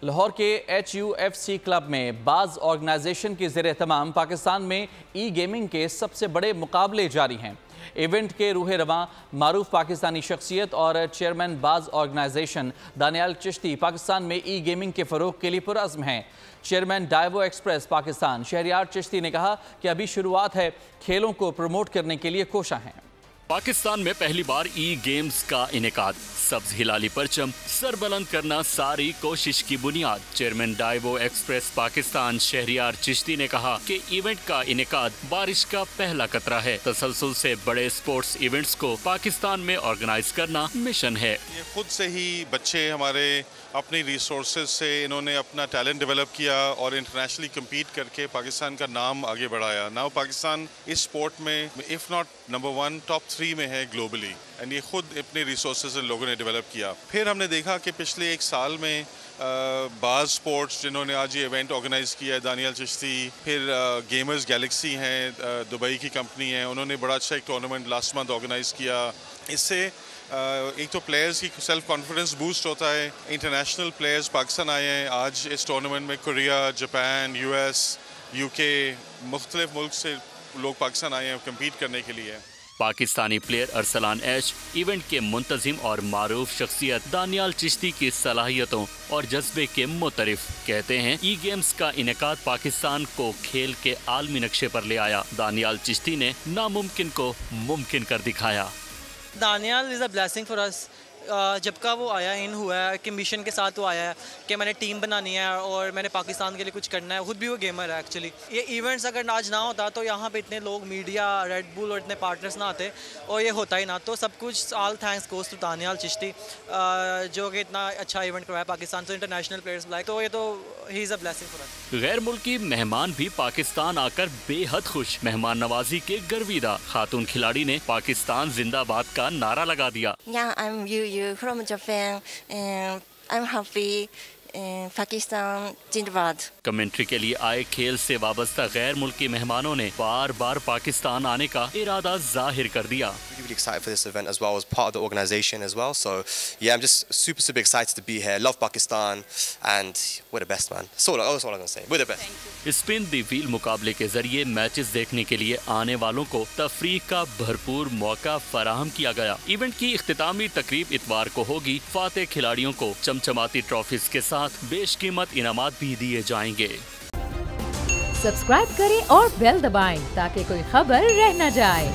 لاہور کے HUFC club میں بعض آرگنائزیشن کی زیر اہتمام پاکستان میں ای گیمنگ کے سب سے بڑے مقابلے جاری ہیں۔ ایونٹ کے روح رواں معروف پاکستانی شخصیت اور چیئرمین بعض آرگنائزیشن دانیال چشتی پاکستان میں ای گیمنگ کے فروغ کے لیے پرعزم ہیں۔ Chairman Daewoo Express Pakistan Shehryar Chishti نے کہا کہ ابھی شروعات ہے، کھیلوں کو پروموٹ کرنے کے لیے کوشاں ہیں۔ پاکستان میں پہلی بار ای گیمز کا انعقاد، سبز ہلالی پرچم سر بلند کرنا ساری کوشش کی بنیاد۔ Chairman Daewoo Express Pakistan Shehryar Chishti نے کہا کہ ایونٹ کا انعقاد بارش کا پہلا قطرہ ہے۔ تسلسل سے بڑے سپورٹس ایونٹس کو پاکستان میں آرگنائز کرنا مشن ہے۔ یہ خود سے ہی بچے ہمارے اپنی ریسورسز سے انہوں نے اپنا ٹیلنٹ ڈیولپ کیا اور انٹرنیشنلی کمپیٹ کر کے پاکستان کا نام آگے بڑھایا۔ ناؤ پاکستان اس سپورٹ میں اف ناٹ نمبر 1 ٹاپ 3 میں ہے گلوبلی، اینڈ یہ خود اپنے ریسورسز ان لوگوں نے ڈیولپ کیا۔ پھر ہم نے دیکھا کہ پچھلے ایک سال میں بعض سپورٹس جنہوں نے آج یہ ایونٹ آرگنائز کیا ہے، دانیال چشتی، پھر گیمرز گیلیکسی ہیں، دبئی کی کمپنی ہے، انہوں نے بڑا اچھا ایک ٹورنامنٹ لاسٹ منتھ آرگنائز کیا۔ اس سے ایک تو پلیئرز کی سیلف کانفیڈنس بوسٹ ہوتا ہے۔ انٹرنیشنل پلیئرز پاکستان آئے ہیں آج اس ٹورنامنٹ میں، کوریا، جاپان، US، UK، مختلف ملک سے لوگ پاکستان آئے ہیں کمپیٹ کرنے کے لیے۔ پاکستانی پلیئر ارسلان ایش ایونٹ کے منتظم اور معروف شخصیت دانیال چشتی کی صلاحیتوں اور جذبے کے معترف، کہتے ہیں ای گیمز کا انعقاد پاکستان کو کھیل کے عالمی نقشے پر لے آیا۔ دانیال چشتی نے ناممکن کو ممکن کر دکھایا۔ دانیال از اے بلیسنگ فار اس۔ جب کا وہ آیا ان ہوا ہے کہ مشن کے ساتھ وہ آیا ہے کہ میں نے ٹیم بنانی ہے اور میں نے پاکستان کے لیے کچھ کرنا ہے۔ خود بھی وہ گیمر ہے ایکچولی۔ یہ ایونٹس اگر آج نہ ہوتا تو یہاں پہ اتنے لوگ، میڈیا، ریڈ بل اور اتنے پارٹنرز نہ آتے اور یہ ہوتا ہی نہ۔ تو سب کچھ all thanks goes to Daniyal Chishti جو کہ اتنا اچھا ایونٹ کروایا پاکستان سے، انٹرنیشنل پلیئرز بلائے، تو یہ تو ہی از اے بلیسنگ فار اس۔ غیر ملکی مہمان بھی پاکستان آ کر بے حد خوش، مہمان نوازی کے گرویدہ۔ خاتون کھلاڑی نے پاکستان زندہ باد کا نعرہ لگا دیا۔ I'm Yu from Japan and I'm happy Pakistan زندہ باد۔ کمنٹری کے لیے آئے کھیل سے وابستہ غیر ملکی مہمانوں نے بار بار پاکستان آنے کا ارادہ ظاہر کر دیا۔ Really excited for this event as well, as part of the organization as well. So yeah, I'm just super excited to be here. Love Pakistan and we're the best, man. That's all I'm gonna say. We're the best. Spin the wheel مقابلے کے ذریعے matches دیکھنے کے لیے آنے والوں کو تفریح کا بھرپور موقع فراہم کیا گیا۔ ایونٹ کی اختتامی تقریب اتوار کو ہوگی۔ فاتح کھلاڑیوں کو چمچماتی ٹرافیز کے ساتھ بیش قیمت انعامات بھی دیے جائیں گے۔ سبسکرائب کریں اور بیل دبائیں تاکہ کوئی خبر رہ نہ جائے۔